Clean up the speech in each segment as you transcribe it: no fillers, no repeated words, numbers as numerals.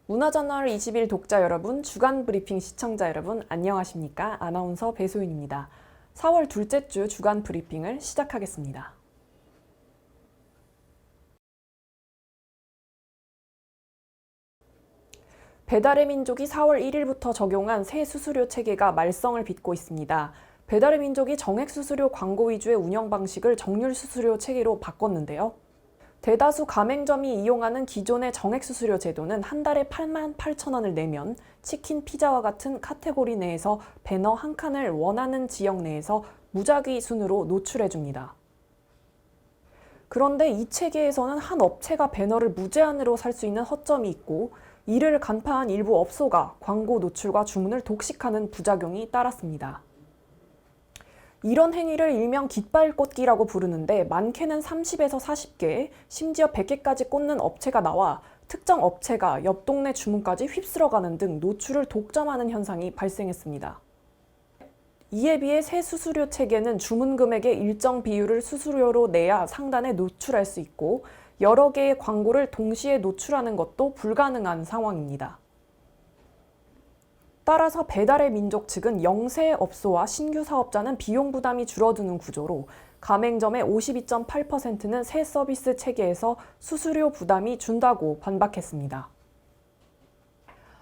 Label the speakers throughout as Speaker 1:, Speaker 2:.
Speaker 1: 문화저널 20일 독자 여러분, 주간 브리핑 시청자 여러분, 안녕하십니까? 아나운서 배소윤입니다. 4월 둘째 주 주간 브리핑을 시작하겠습니다. 배달의 민족이 4월 1일부터 적용한 새 수수료 체계가 말썽을 빚고 있습니다. 배달의 민족이 정액 수수료 광고 위주의 운영 방식을 정률 수수료 체계로 바꿨는데요. 대다수 가맹점이 이용하는 기존의 정액 수수료 제도는 한 달에 88,000원을 내면 치킨, 피자와 같은 카테고리 내에서 배너 한 칸을 원하는 지역 내에서 무작위 순으로 노출해줍니다. 그런데 이 체계에서는 한 업체가 배너를 무제한으로 살 수 있는 허점이 있고, 이를 간파한 일부 업소가 광고 노출과 주문을 독식하는 부작용이 따랐습니다. 이런 행위를 일명 깃발 꽂기라고 부르는데, 많게는 30에서 40개, 심지어 100개까지 꽂는 업체가 나와 특정 업체가 옆 동네 주문까지 휩쓸어가는 등 노출을 독점하는 현상이 발생했습니다. 이에 비해 새 수수료 체계는 주문 금액의 일정 비율을 수수료로 내야 상단에 노출할 수 있고, 여러 개의 광고를 동시에 노출하는 것도 불가능한 상황입니다. 따라서 배달의 민족 측은 영세 업소와 신규 사업자는 비용 부담이 줄어드는 구조로 가맹점의 52.8%는 새 서비스 체계에서 수수료 부담이 준다고 반박했습니다.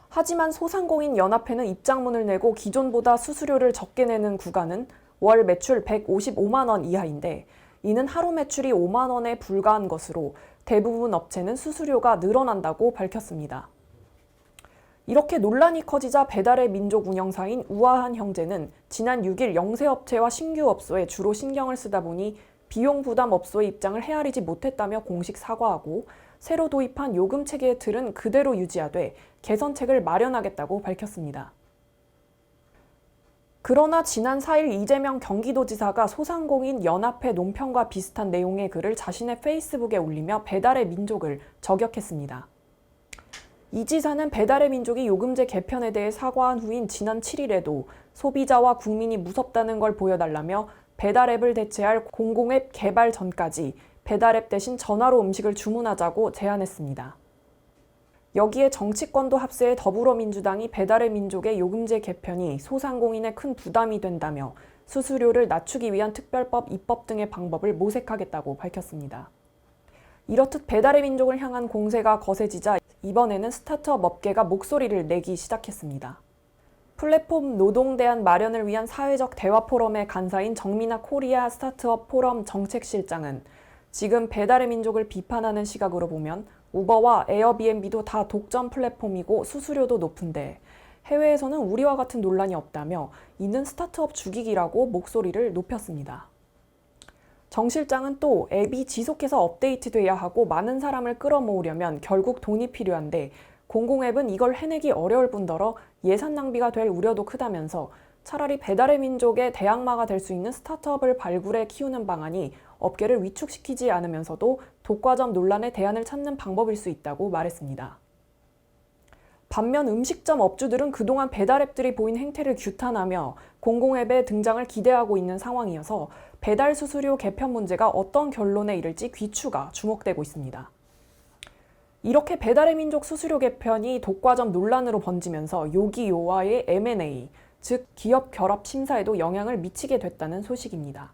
Speaker 1: 하지만 소상공인 연합회는 입장문을 내고 기존보다 수수료를 적게 내는 구간은 월 매출 155만 원 이하인데, 이는 하루 매출이 5만 원에 불과한 것으로 대부분 업체는 수수료가 늘어난다고 밝혔습니다. 이렇게 논란이 커지자 배달의 민족 운영사인 우아한 형제는 지난 6일 영세업체와 신규 업소에 주로 신경을 쓰다 보니 비용 부담 업소의 입장을 헤아리지 못했다며 공식 사과하고, 새로 도입한 요금 체계의 틀은 그대로 유지하되 개선책을 마련하겠다고 밝혔습니다. 그러나 지난 4일 이재명 경기도지사가 소상공인 연합회 논평과 비슷한 내용의 글을 자신의 페이스북에 올리며 배달의 민족을 저격했습니다. 이 지사는 배달의 민족이 요금제 개편에 대해 사과한 후인 지난 7일에도 소비자와 국민이 무섭다는 걸 보여달라며 배달앱을 대체할 공공앱 개발 전까지 배달앱 대신 전화로 음식을 주문하자고 제안했습니다. 여기에 정치권도 합세해 더불어민주당이 배달의 민족의 요금제 개편이 소상공인에 큰 부담이 된다며 수수료를 낮추기 위한 특별법 입법 등의 방법을 모색하겠다고 밝혔습니다. 이렇듯 배달의 민족을 향한 공세가 거세지자 이번에는 스타트업 업계가 목소리를 내기 시작했습니다. 플랫폼 노동 대안 마련을 위한 사회적 대화 포럼의 간사인 정민아 코리아 스타트업 포럼 정책실장은 지금 배달의 민족을 비판하는 시각으로 보면 우버와 에어비앤비도 다 독점 플랫폼이고 수수료도 높은데 해외에서는 우리와 같은 논란이 없다며 이는 스타트업 죽이기라고 목소리를 높였습니다. 정 실장은 또 앱이 지속해서 업데이트돼야 하고 많은 사람을 끌어모으려면 결국 돈이 필요한데 공공앱은 이걸 해내기 어려울 뿐더러 예산 낭비가 될 우려도 크다면서 차라리 배달의 민족의 대항마가 될 수 있는 스타트업을 발굴해 키우는 방안이 업계를 위축시키지 않으면서도 독과점 논란에 대안을 찾는 방법일 수 있다고 말했습니다. 반면 음식점 업주들은 그동안 배달앱들이 보인 행태를 규탄하며 공공앱의 등장을 기대하고 있는 상황이어서 배달 수수료 개편 문제가 어떤 결론에 이를지 귀추가 주목되고 있습니다. 이렇게 배달의 민족 수수료 개편이 독과점 논란으로 번지면서 요기요와의 M&A, 즉 기업 결합 심사에도 영향을 미치게 됐다는 소식입니다.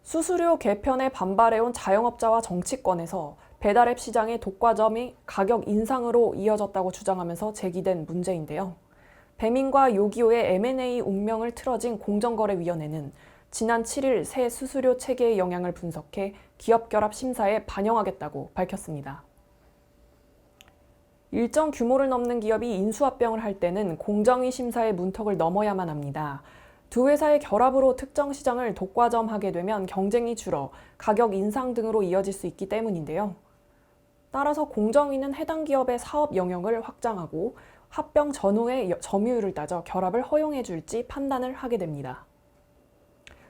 Speaker 1: 수수료 개편에 반발해온 자영업자와 정치권에서 배달앱 시장의 독과점이 가격 인상으로 이어졌다고 주장하면서 제기된 문제인데요. 배민과 요기요의 M&A 운명을 틀어진 공정거래위원회는 지난 7일 새 수수료 체계의 영향을 분석해 기업 결합 심사에 반영하겠다고 밝혔습니다. 일정 규모를 넘는 기업이 인수합병을 할 때는 공정위 심사의 문턱을 넘어야만 합니다. 두 회사의 결합으로 특정 시장을 독과점하게 되면 경쟁이 줄어 가격 인상 등으로 이어질 수 있기 때문인데요. 따라서 공정위는 해당 기업의 사업 영역을 확장하고 합병 전후의 점유율을 따져 결합을 허용해 줄지 판단을 하게 됩니다.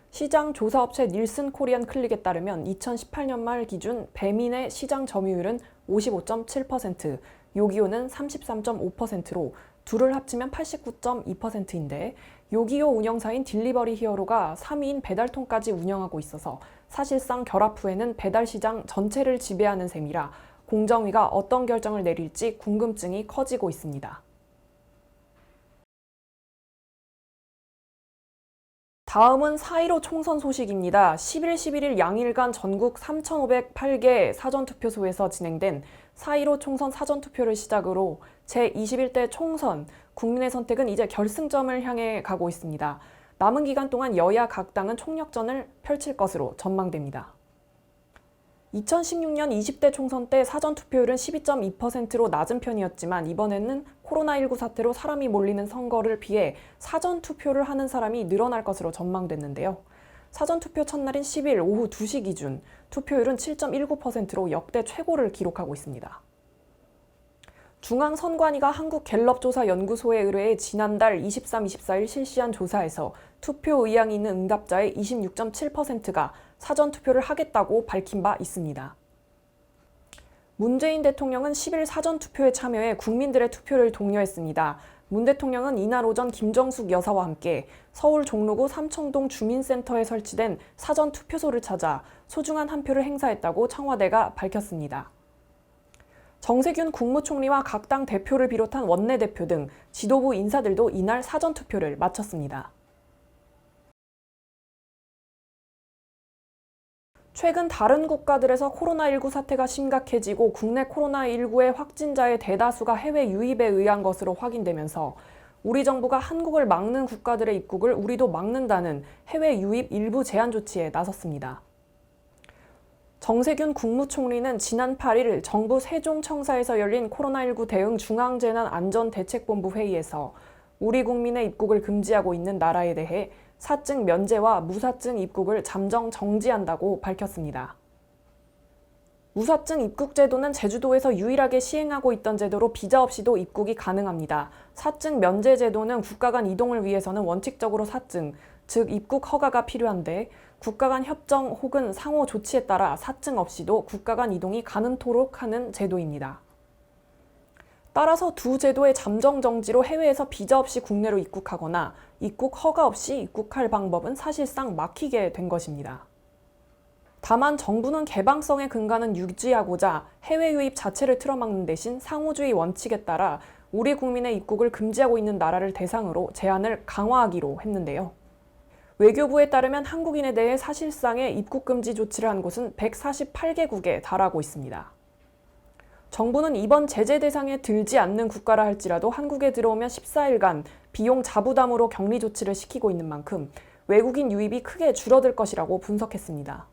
Speaker 1: 시장 조사업체 닐슨 코리안 클릭에 따르면 2018년 말 기준 배민의 시장 점유율은 55.7%, 요기요는 33.5%로 둘을 합치면 89.2%인데 요기요 운영사인 딜리버리 히어로가 3위인 배달통까지 운영하고 있어서 사실상 결합 후에는 배달 시장 전체를 지배하는 셈이라 공정위가 어떤 결정을 내릴지 궁금증이 커지고 있습니다. 다음은 4.15 총선 소식입니다. 10일, 11일 양일간 전국 3,508개 사전투표소에서 진행된 4.15 총선 사전투표를 시작으로 제21대 총선, 국민의 선택은 이제 결승점을 향해 가고 있습니다. 남은 기간 동안 여야 각 당은 총력전을 펼칠 것으로 전망됩니다. 2016년 20대 총선 때 사전투표율은 12.2%로 낮은 편이었지만 이번에는 코로나19 사태로 사람이 몰리는 선거를 피해 사전투표를 하는 사람이 늘어날 것으로 전망됐는데요. 사전투표 첫날인 10일 오후 2시 기준 투표율은 7.19%로 역대 최고를 기록하고 있습니다. 중앙선관위가 한국갤럽조사연구소에 의뢰해 지난달 23, 24일 실시한 조사에서 투표 의향이 있는 응답자의 26.7%가 사전투표를 하겠다고 밝힌 바 있습니다. 문재인 대통령은 10일 사전투표에 참여해 국민들의 투표를 독려했습니다. 문 대통령은 이날 오전 김정숙 여사와 함께 서울 종로구 삼청동 주민센터에 설치된 사전투표소를 찾아 소중한 한 표를 행사했다고 청와대가 밝혔습니다. 정세균 국무총리와 각 당 대표를 비롯한 원내대표 등 지도부 인사들도 이날 사전투표를 마쳤습니다. 최근 다른 국가들에서 코로나19 사태가 심각해지고 국내 코로나19의 확진자의 대다수가 해외 유입에 의한 것으로 확인되면서 우리 정부가 한국을 막는 국가들의 입국을 우리도 막는다는 해외 유입 일부 제한 조치에 나섰습니다. 정세균 국무총리는 지난 8일 정부 세종청사에서 열린 코로나19 대응 중앙재난안전대책본부 회의에서 우리 국민의 입국을 금지하고 있는 나라에 대해 사증 면제와 무사증 입국을 잠정 정지한다고 밝혔습니다. 무사증 입국 제도는 제주도에서 유일하게 시행하고 있던 제도로 비자 없이도 입국이 가능합니다. 사증 면제 제도는 국가 간 이동을 위해서는 원칙적으로 사증, 즉 입국 허가가 필요한데 국가 간 협정 혹은 상호 조치에 따라 사증 없이도 국가 간 이동이 가능토록 하는 제도입니다. 따라서 두 제도의 잠정 정지로 해외에서 비자 없이 국내로 입국하거나 입국 허가 없이 입국할 방법은 사실상 막히게 된 것입니다. 다만 정부는 개방성의 근간은 유지하고자 해외 유입 자체를 틀어막는 대신 상호주의 원칙에 따라 우리 국민의 입국을 금지하고 있는 나라를 대상으로 제한을 강화하기로 했는데요. 외교부에 따르면 한국인에 대해 사실상의 입국 금지 조치를 한 곳은 148개국에 달하고 있습니다. 정부는 이번 제재 대상에 들지 않는 국가라 할지라도 한국에 들어오면 14일간 비용 자부담으로 격리 조치를 시키고 있는 만큼 외국인 유입이 크게 줄어들 것이라고 분석했습니다.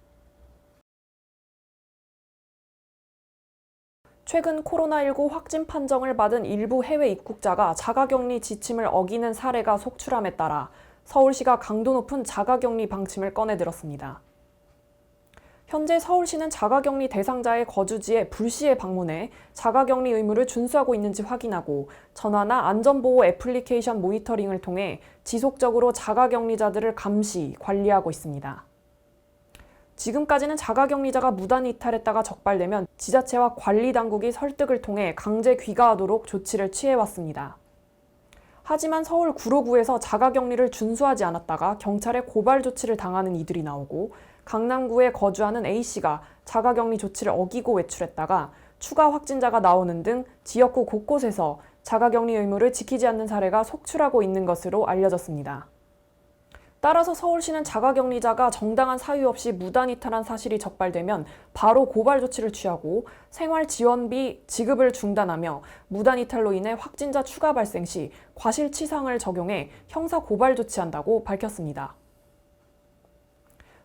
Speaker 1: 최근 코로나19 확진 판정을 받은 일부 해외 입국자가 자가격리 지침을 어기는 사례가 속출함에 따라 서울시가 강도 높은 자가격리 방침을 꺼내들었습니다. 현재 서울시는 자가격리 대상자의 거주지에 불시에 방문해 자가격리 의무를 준수하고 있는지 확인하고 전화나 안전보호 애플리케이션 모니터링을 통해 지속적으로 자가격리자들을 감시, 관리하고 있습니다. 지금까지는 자가격리자가 무단 이탈했다가 적발되면 지자체와 관리당국이 설득을 통해 강제 귀가하도록 조치를 취해왔습니다. 하지만 서울 구로구에서 자가격리를 준수하지 않았다가 경찰에 고발 조치를 당하는 이들이 나오고 강남구에 거주하는 A씨가 자가격리 조치를 어기고 외출했다가 추가 확진자가 나오는 등 지역구 곳곳에서 자가격리 의무를 지키지 않는 사례가 속출하고 있는 것으로 알려졌습니다. 따라서 서울시는 자가격리자가 정당한 사유 없이 무단 이탈한 사실이 적발되면 바로 고발 조치를 취하고 생활지원비 지급을 중단하며 무단 이탈로 인해 확진자 추가 발생 시 과실치상을 적용해 형사 고발 조치한다고 밝혔습니다.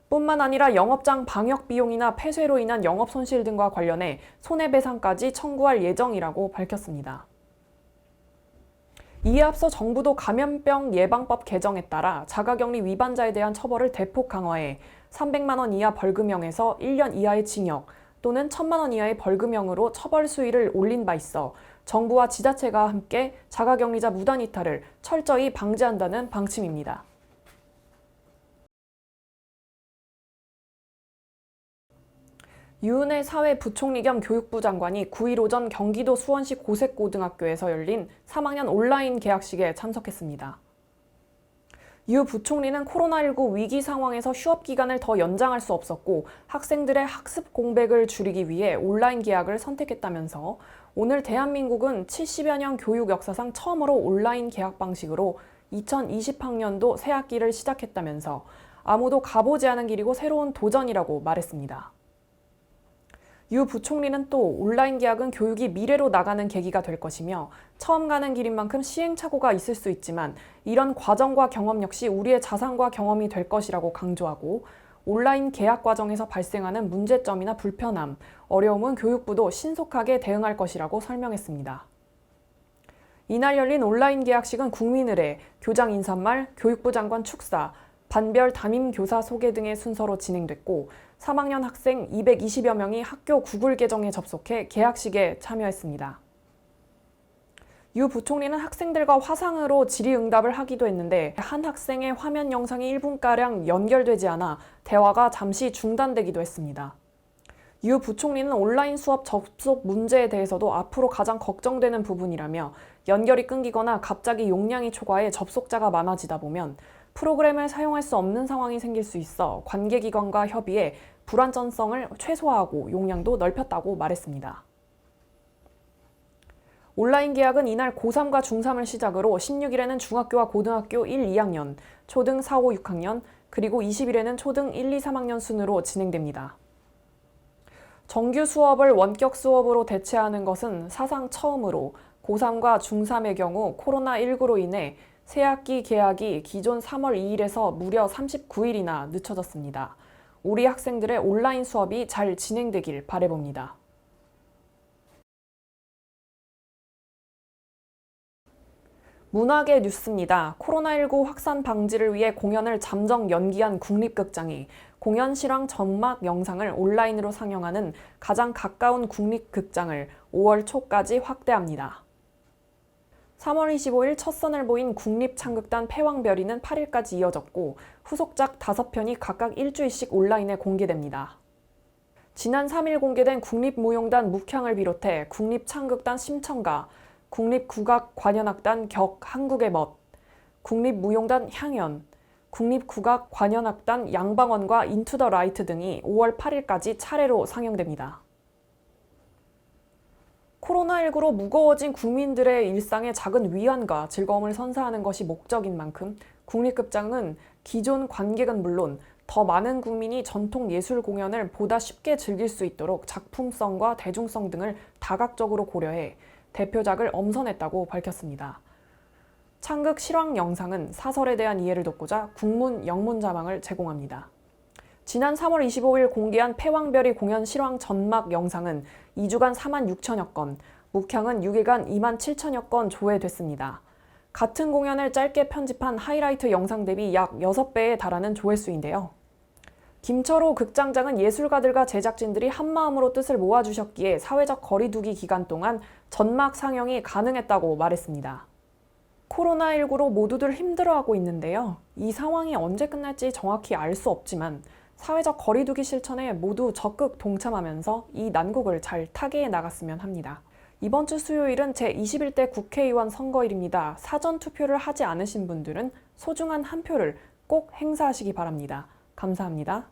Speaker 1: 뿐만 아니라 영업장 방역 비용이나 폐쇄로 인한 영업 손실 등과 관련해 손해배상까지 청구할 예정이라고 밝혔습니다. 이에 앞서 정부도 감염병 예방법 개정에 따라 자가격리 위반자에 대한 처벌을 대폭 강화해 300만 원 이하 벌금형에서 1년 이하의 징역 또는 1,000만 원 이하의 벌금형으로 처벌 수위를 올린 바 있어 정부와 지자체가 함께 자가격리자 무단 이탈을 철저히 방지한다는 방침입니다. 유은혜 사회부총리 겸 교육부 장관이 9일 오전 경기도 수원시 고색고등학교에서 열린 3학년 온라인 개학식에 참석했습니다. 유 부총리는 코로나19 위기 상황에서 휴업 기간을 더 연장할 수 없었고 학생들의 학습 공백을 줄이기 위해 온라인 개학을 선택했다면서 오늘 대한민국은 70여 년 교육 역사상 처음으로 온라인 개학 방식으로 2020학년도 새 학기를 시작했다면서 아무도 가보지 않은 길이고 새로운 도전이라고 말했습니다. 유 부총리는 또 온라인 개학은 교육이 미래로 나가는 계기가 될 것이며 처음 가는 길인 만큼 시행착오가 있을 수 있지만 이런 과정과 경험 역시 우리의 자산과 경험이 될 것이라고 강조하고 온라인 개학 과정에서 발생하는 문제점이나 불편함, 어려움은 교육부도 신속하게 대응할 것이라고 설명했습니다. 이날 열린 온라인 개학식은 국민의례, 교장 인사말, 교육부 장관 축사, 반별 담임 교사 소개 등의 순서로 진행됐고 3학년 학생 220여 명이 학교 구글 계정에 접속해 개학식에 참여했습니다. 유 부총리는 학생들과 화상으로 질의응답을 하기도 했는데 한 학생의 화면 영상이 1분가량 연결되지 않아 대화가 잠시 중단되기도 했습니다. 유 부총리는 온라인 수업 접속 문제에 대해서도 앞으로 가장 걱정되는 부분이라며 연결이 끊기거나 갑자기 용량이 초과해 접속자가 많아지다 보면 프로그램을 사용할 수 없는 상황이 생길 수 있어 관계기관과 협의해 불안전성을 최소화하고 용량도 넓혔다고 말했습니다. 온라인 개학은 이날 고3과 중3을 시작으로 16일에는 중학교와 고등학교 1, 2학년, 초등 4, 5, 6학년, 그리고 20일에는 초등 1, 2, 3학년 순으로 진행됩니다. 정규 수업을 원격 수업으로 대체하는 것은 사상 처음으로 고3과 중3의 경우 코로나19로 인해 새학기 개학이 기존 3월 2일에서 무려 39일이나 늦춰졌습니다. 우리 학생들의 온라인 수업이 잘 진행되길 바라봅니다. 문학의 뉴스입니다. 코로나19 확산 방지를 위해 공연을 잠정 연기한 국립극장이 공연 실황 전막 영상을 온라인으로 상영하는 가장 가까운 국립극장을 5월 초까지 확대합니다. 3월 25일 첫 선을 보인 국립창극단 패왕별이는 8일까지 이어졌고 후속작 5편이 각각 일주일씩 온라인에 공개됩니다. 지난 3일 공개된 국립무용단 묵향을 비롯해 국립창극단 심청가, 국립국악관현악단 격 한국의 멋, 국립무용단 향연, 국립국악관현악단 양방원과 인투 더 라이트 등이 5월 8일까지 차례로 상영됩니다. 코로나19로 무거워진 국민들의 일상에 작은 위안과 즐거움을 선사하는 것이 목적인 만큼 국립극장은 기존 관객은 물론 더 많은 국민이 전통 예술 공연을 보다 쉽게 즐길 수 있도록 작품성과 대중성 등을 다각적으로 고려해 대표작을 엄선했다고 밝혔습니다. 창극 실황 영상은 사설에 대한 이해를 돕고자 국문 영문 자막을 제공합니다. 지난 3월 25일 공개한 패왕별이 공연 실황 전막 영상은 2주간 4만 6천여 건, 묵향은 6일간 2만 7천여 건 조회됐습니다. 같은 공연을 짧게 편집한 하이라이트 영상 대비 약 6배에 달하는 조회수인데요. 김철호 극장장은 예술가들과 제작진들이 한마음으로 뜻을 모아주셨기에 사회적 거리두기 기간 동안 전막 상영이 가능했다고 말했습니다. 코로나19로 모두들 힘들어하고 있는데요. 이 상황이 언제 끝날지 정확히 알 수 없지만 사회적 거리두기 실천에 모두 적극 동참하면서 이 난국을 잘 타개해 나갔으면 합니다. 이번 주 수요일은 제21대 국회의원 선거일입니다. 사전 투표를 하지 않으신 분들은 소중한 한 표를 꼭 행사하시기 바랍니다. 감사합니다.